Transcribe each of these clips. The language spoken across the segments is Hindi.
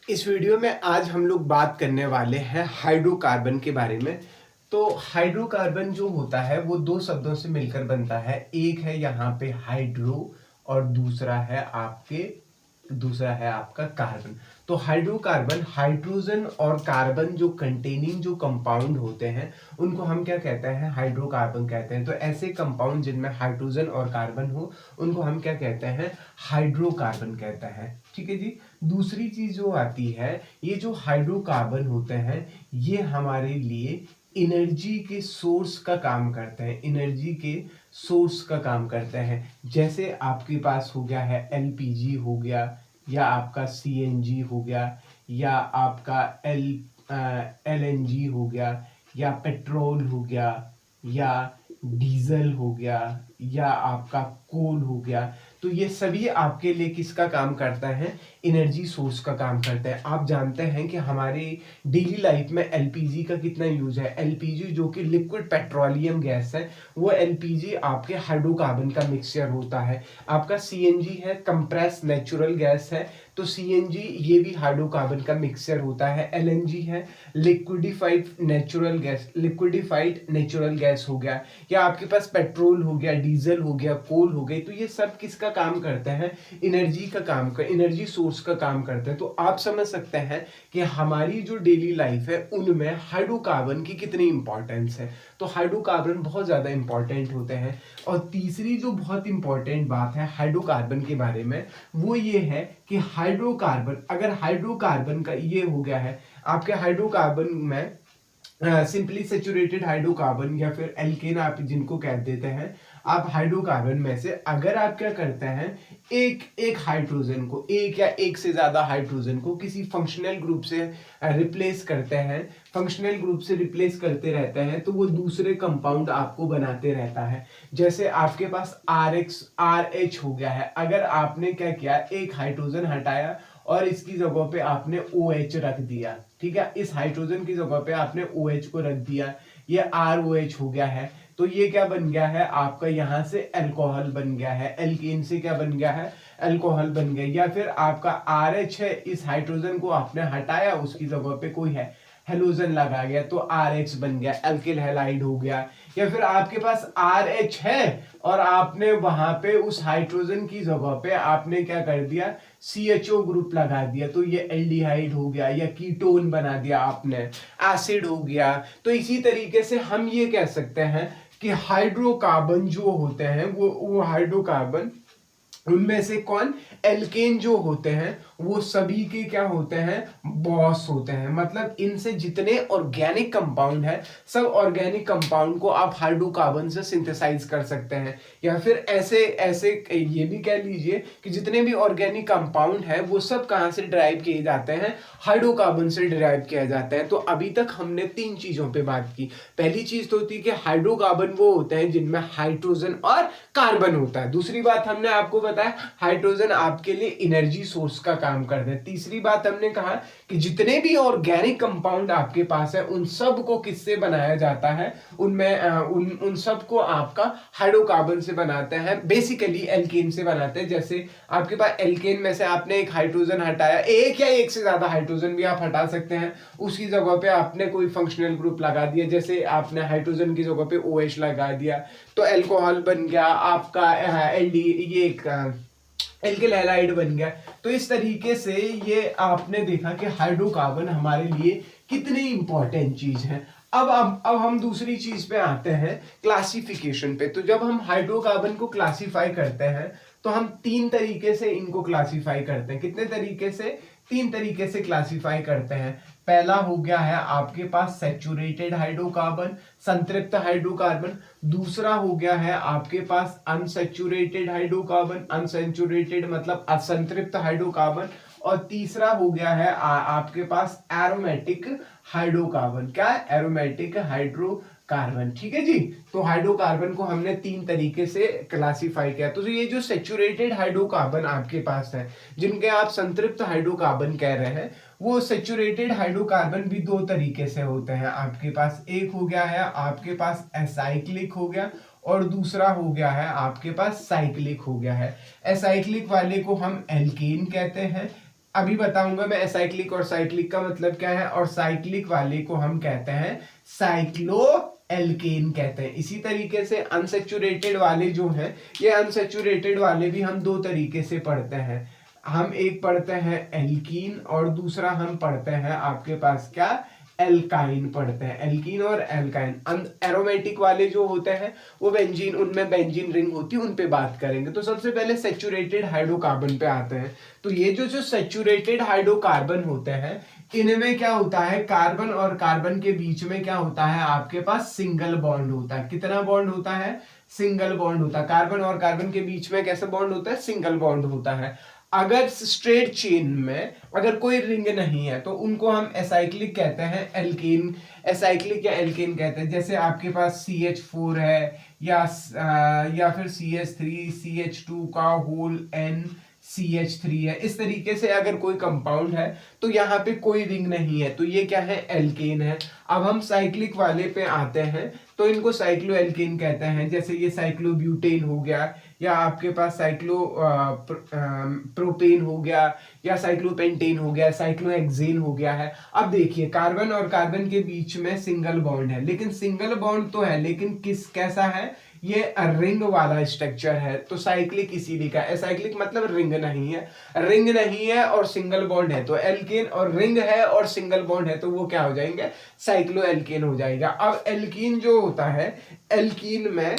इस वीडियो में आज हम लोग बात करने वाले हैं हाइड्रोकार्बन के बारे में। तो हाइड्रोकार्बन जो होता है वो दो शब्दों से मिलकर बनता है। एक है यहाँ पे हाइड्रो और दूसरा है आपका कार्बन। तो हाइड्रोकार्बन हाइड्रोजन और कार्बन जो कंटेनिंग जो कंपाउंड होते हैं उनको हम क्या कहते हैं, हाइड्रोकार्बन कहते हैं। तो ऐसे कंपाउंड जिनमें हाइड्रोजन और कार्बन हो उनको हम क्या कहते हैं, हाइड्रोकार्बन कहते हैं। ठीक है जी। दूसरी चीज जो आती है, ये जो हाइड्रोकार्बन होते हैं ये हमारे लिए एनर्जी के सोर्स का काम करते हैं, एनर्जी के सोर्स का काम करते हैं। जैसे आपके पास हो गया है एलपीजी हो गया, या आपका सीएनजी हो गया, या आपका एलएनजी हो गया, या पेट्रोल हो गया, या डीजल हो गया, या आपका कोल हो गया। तो ये सभी आपके लिए किसका काम करता है, एनर्जी सोर्स का काम करता है। आप जानते हैं कि हमारे डेली लाइफ में एलपीजी का कितना यूज है। एलपीजी जो कि लिक्विड पेट्रोलियम गैस है, वो एलपीजी आपके हाइड्रोकार्बन का मिक्सचर होता है। आपका सीएनजी है, कंप्रेस नेचुरल गैस है, तो सीएनजी ये भी हाइड्रोकार्बन का मिक्सचर होता है। एलएनजी है, लिक्विडिफाइड नेचुरल गैस हो गया, या आपके पास पेट्रोल हो गया, डीजल हो गया, कोल हो गई। तो ये सब किसका काम करते हैं, एनर्जी सोर्स का काम करते हैं। तो आप समझ सकते हैं कि हमारी जो डेली लाइफ है उनमें हाइड्रोकार्बन की कितनी इंपॉर्टेंस है। तो हाइड्रोकार्बन बहुत ज्यादा इंपॉर्टेंट होते हैं। और तीसरी जो बहुत इंपॉर्टेंट बात है हाइड्रोकार्बन के बारे में, वो ये है कि अगर हाइड्रोकार्बन का ये हो गया है आपके हाइड्रोकार्बन में सिंपली सेचुरेटेड हाइड्रोकार्बन या फिर एल्केन आप जिनको कह देते हैं, आप हाइड्रोकार्बन में से अगर आप क्या करते हैं, एक हाइड्रोजन को, एक या एक से ज्यादा हाइड्रोजन को किसी फंक्शनल ग्रुप से रिप्लेस करते हैं, फंक्शनल ग्रुप से रिप्लेस करते रहते हैं, तो वो दूसरे कंपाउंड आपको बनाते रहता है। जैसे आपके पास आर एच हो गया है, अगर आपने क्या किया, एक हाइड्रोजन हटाया और इसकी जगह पे आपने OH रख दिया, ठीक है, इस हाइड्रोजन की जगह पे आपने OH को रख दिया, ये ROH हो गया है। तो ये क्या बन गया है आपका, यहां से अल्कोहल बन गया है, एल्केन से क्या बन गया है, अल्कोहल बन गया। या फिर आपका RH है, इस हाइड्रोजन को आपने हटाया, उसकी जगह पे कोई है हेलोजन लगा गया, तो RH बन गया, एल्किल हैलाइड हो गया। या फिर आपके पास RH है और आपने वहां पे उस हाइड्रोजन की जगह पे आपने क्या कर दिया, CHO ग्रुप लगा दिया, तो ये एल्डिहाइड हो गया, या कीटोन बना दिया आपने, एसिड हो गया। तो इसी तरीके से हम ये कह सकते हैं कि हाइड्रोकार्बन जो होते हैं वो हाइड्रोकार्बन, उनमें से कौन, एल्केन जो होते हैं वो सभी के क्या होते हैं, बॉस होते हैं। मतलब इनसे जितने ऑर्गेनिक कंपाउंड है, सब ऑर्गेनिक कंपाउंड को आप हाइड्रोकार्बन से सिंथेसाइज कर सकते हैं। या फिर ऐसे ऐसे ये भी कह लीजिए कि जितने भी ऑर्गेनिक कंपाउंड है वो सब कहां से डिराइव किए जाते हैं, हाइड्रोकार्बन से डिराइव किया जाता है। तो अभी तक हमने तीन चीजों पे बात की। पहली चीज तो होती है कि हाइड्रोकार्बन वो होते हैं जिनमें हाइड्रोजन और कार्बन होता है। दूसरी बात हमने आपको बताया, हाइड्रोजन आपके लिए एनर्जी सोर्स का काम करते हैं। तीसरी बात हमने कहा कि जितने भी ऑर्गेनिक कंपाउंड आपके पास है उन सब को किससे बनाया जाता है, उनमें उन सब को आपका हाइड्रोकार्बन से बनाते हैं, बेसिकली एल्केन से बनाते हैं। जैसे आपके पास एल्केन में से आपने एक हाइड्रोजन हटाया, एक या एक से ज्यादा हाइड्रोजन भी आप हटा सकते हैं, उसकी जगह पे आपने कोई फंक्शनल ग्रुप लगा दिया, जैसे आपने हाइड्रोजन की जगह पे OH लगा दिया, तो अल्कोहल बन गया आपका, एल्डी ये एक एल्किल हैलाइड बन गया। तो इस तरीके से ये आपने देखा कि हाइड्रोकार्बन हमारे लिए कितनी इंपॉर्टेंट चीज है। अब हम दूसरी चीज पे आते हैं, क्लासिफिकेशन पे। तो जब हम हाइड्रोकार्बन को क्लासिफाई करते हैं तो हम तीन तरीके से इनको क्लासिफाई करते हैं। कितने तरीके से, तीन तरीके से क्लासिफाई करते हैं। पहला हो गया है आपके पास सैचुरेटेड हाइड्रोकार्बन, संतृप्त हाइड्रोकार्बन। दूसरा हो गया है आपके पास अनसैचुरेटेड हाइड्रोकार्बन, अनसैचुरेटेड मतलब असंतृप्त हाइड्रोकार्बन। और तीसरा हो गया है आपके पास एरोमेटिक हाइड्रोकार्बन। क्या, एरोमेटिक हाइड्रोकार्बन। ठीक है जी। तो हाइड्रोकार्बन को हमने तीन तरीके से क्लासिफाई किया। तो ये जो सैचुरेटेड हाइड्रोकार्बन आपके पास है, जिनके आप संतृप्त हाइड्रोकार्बन कह रहे हैं, वो सैचुरेटेड हाइड्रोकार्बन भी दो तरीके से होते हैं आपके पास। एक हो गया है आपके पास एसाइक्लिक हो गया, और दूसरा हो गया है आपके पास साइक्लिक हो गया है। एसाइक्लिक वाले को हम एल्केन कहते हैं, अभी बताऊंगा मैं एसाइक्लिक और साइक्लिक का मतलब क्या है, और साइक्लिक वाले को हम कहते हैं साइक्लो एल्केन कहते हैं। इसी तरीके से अनसेचुरेटेड वाले जो हैं, ये अनसेचुरेटेड वाले भी हम दो तरीके से पढ़ते हैं। हम एक पढ़ते हैं एल्कीन और दूसरा हम पढ़ते हैं आपके पास क्या, एल्काइन पढ़ते हैं, एल्कीन और एल्काइन। एरोमेटिक वाले जो होते हैं वो बेंजीन, उनमें बेंजीन रिंग होती है, उन पे बात करेंगे। तो सबसे पहले सेचुरेटेड हाइड्रोकार्बन पे आते हैं। तो ये जो सेचुरेटेड हाइड्रोकार्बन होते हैं, इनमें क्या होता है, कार्बन और कार्बन के बीच में क्या होता है, आपके पास सिंगल बॉन्ड होता है। कितना बॉन्ड होता है, सिंगल बॉन्ड होता है। कार्बन और कार्बन के बीच में कैसा बॉन्ड होता है, सिंगल बॉन्ड होता है। अगर स्ट्रेट चेन में अगर कोई रिंग नहीं है तो उनको हम एसाइक्लिक कहते हैं, एल्केन, एसाइक्लिक या एल्केन कहते हैं। जैसे आपके पास CH4 है या फिर CH3, CH2 का होल N, CH3 है। इस तरीके से अगर कोई कंपाउंड है तो यहाँ पे कोई रिंग नहीं है, तो ये क्या है, एल्केन है। अब हम साइक्लिक वाले पे आते हैं, तो इनको साइक्लो एल्केन कहते हैं। जैसे ये साइक्लोब्यूटेन हो गया, या आपके पास साइक्लो प्रोपेन हो गया, या साइक्लोपेंटेन हो गया, साइक्लोहेक्सेन हो गया है। अब देखिए कार्बन और कार्बन के बीच में सिंगल बॉन्ड है, लेकिन सिंगल बॉन्ड तो है, लेकिन कैसा है, ये रिंग वाला स्ट्रक्चर है। तो साइक्लिक इसीलिए का, एसाइक्लिक मतलब रिंग नहीं है, रिंग नहीं है और सिंगल बॉन्ड है। तो एल्केन और रिंग है और सिंगल बॉन्ड है, तो वो क्या हो जाएंगे, साइक्लो एल्केन हो जाएगा। अब एल्कीन जो होता है, एल्कीन में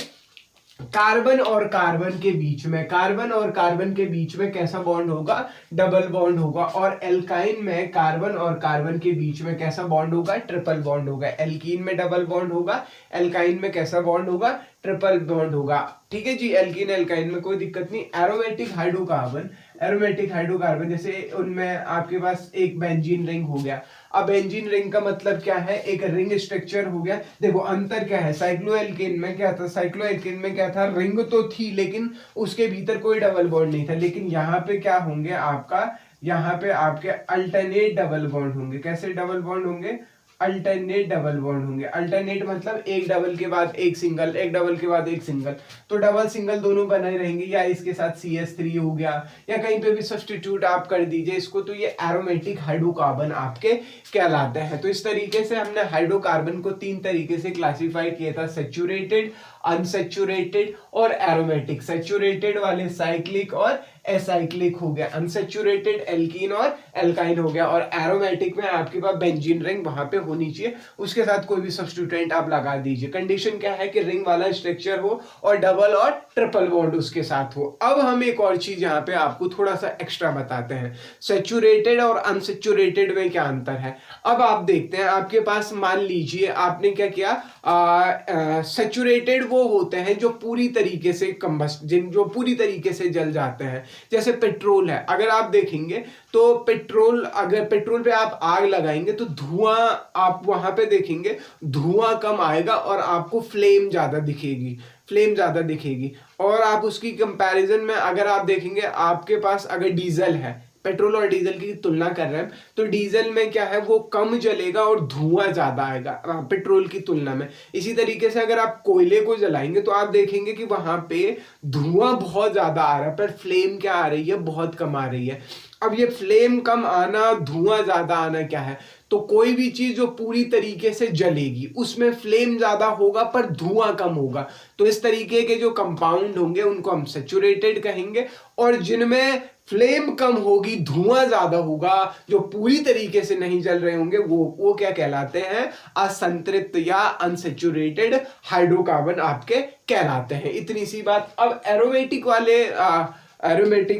कार्बन और कार्बन के बीच में, कार्बन और कार्बन के बीच में कैसा बॉन्ड होगा, डबल बॉन्ड होगा। और एल्काइन में कार्बन और कार्बन के बीच में कैसा बॉन्ड होगा, ट्रिपल बॉन्ड होगा। एल्कीन में डबल बॉन्ड होगा, एल्काइन में कैसा बॉन्ड होगा, ट्रिपल बॉन्ड होगा। ठीक है जी, एल्कीन एल्काइन में कोई दिक्कत नहीं। एरोमेटिक हाइड्रोकार्बन, एरोमेटिक हाइड्रोकार्बन जैसे उनमें आपके पास एक बेंजीन रिंग हो गया। अब बेंजीन रिंग का मतलब क्या है, एक रिंग स्ट्रक्चर हो गया। देखो अंतर क्या है, साइक्लोएल्केन में क्या था, साइक्लोएल्केन में क्या था, रिंग तो थी लेकिन उसके भीतर कोई डबल बॉन्ड नहीं था। लेकिन यहाँ पे क्या होंगे आपका, यहाँ पे आपके अल्टरनेट डबल बॉन्ड होंगे। कैसे डबल बॉन्ड होंगे, अल्टरनेट डबल बॉन्ड होंगे। अल्टरनेट मतलब एक डबल के बाद एक सिंगल, एक डबल के बाद एक सिंगल, तो डबल सिंगल दोनों बने रहेंगे। या इसके साथ CH3 हो गया, या कहीं पे भी सब्स्टिट्यूट आप कर दीजिए इसको, तो ये एरोमेटिक हाइड्रोकार्बन आपके कहलाते हैं। तो इस तरीके से हमने हाइड्रोकार्बन को तीन तरीके से क्लासिफाई किया था, सेचुरेटेड, अनसेचुरेटेड और एरोमेटिक। सेचुरेटेड वाले साइक्लिक और एसाइक्लिक हो गया, अनसेचुरेटेड एल्कीन और एल्काइन हो गया, और एरोमेटिक में आपके पास बेंजीन रिंग वहां पे होनी चाहिए, उसके साथ कोई भी सब्स्टिट्यूएंट आप लगा दीजिए। कंडीशन क्या है कि रिंग वाला स्ट्रक्चर हो और डबल और ट्रिपल बॉन्ड उसके साथ हो। अब हम एक और चीज यहाँ पे आपको थोड़ा सा एक्स्ट्रा बताते हैं, सेचुरेटेड और अनसेचुरेटेड में क्या अंतर है। अब आप देखते हैं, आपके पास मान लीजिए आपने क्या किया, सेचुरेटेड वो होते हैं जो पूरी तरीके से कंबस्ट, जो पूरी तरीके से जल जाते हैं। जैसे पेट्रोल है, अगर आप देखेंगे तो पेट्रोल, अगर पेट्रोल पे आप आग लगाएंगे तो धुआं, आप वहां पे देखेंगे धुआं कम आएगा और आपको फ्लेम ज्यादा दिखेगी, फ्लेम ज्यादा दिखेगी। और आप उसकी कंपैरिजन में अगर आप देखेंगे, आपके पास अगर डीजल है, पेट्रोल और डीजल की तुलना कर रहे हैं, तो डीजल में क्या है, वो कम जलेगा और धुआं ज्यादा आएगा पेट्रोल की तुलना में। इसी तरीके से अगर आप कोयले को जलाएंगे तो आप देखेंगे कि वहां पे धुआं बहुत ज्यादा आ रहा है, पर फ्लेम क्या आ रही है, बहुत कम आ रही है। अब ये फ्लेम कम आना, धुआं ज्यादा आना क्या है, तो कोई भी चीज जो पूरी तरीके से जलेगी उसमें फ्लेम ज्यादा होगा पर धुआं कम होगा। तो इस तरीके के जो कंपाउंड होंगे उनको हम सेचुरेटेड कहेंगे, और जिनमें फ्लेम कम होगी, धुआं ज्यादा होगा, जो पूरी तरीके से नहीं जल रहे होंगे, वो क्या कहलाते हैं, असंतृप्त या अनसेचुरेटेड हाइड्रोकार्बन आपके कहलाते हैं। इतनी सी बात। अब एरोमेटिक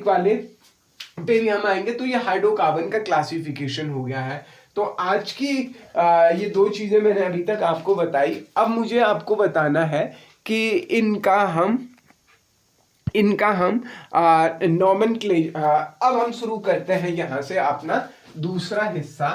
वाले पे भी हम आएंगे, तो ये हाइड्रोकार्बन का क्लासिफिकेशन हो गया है। तो आज की ये दो चीजें मैंने अभी तक आपको बताई। अब मुझे आपको बताना है कि इनका हम नॉमेनक्लेचर, अब हम शुरू करते हैं यहाँ से अपना दूसरा हिस्सा।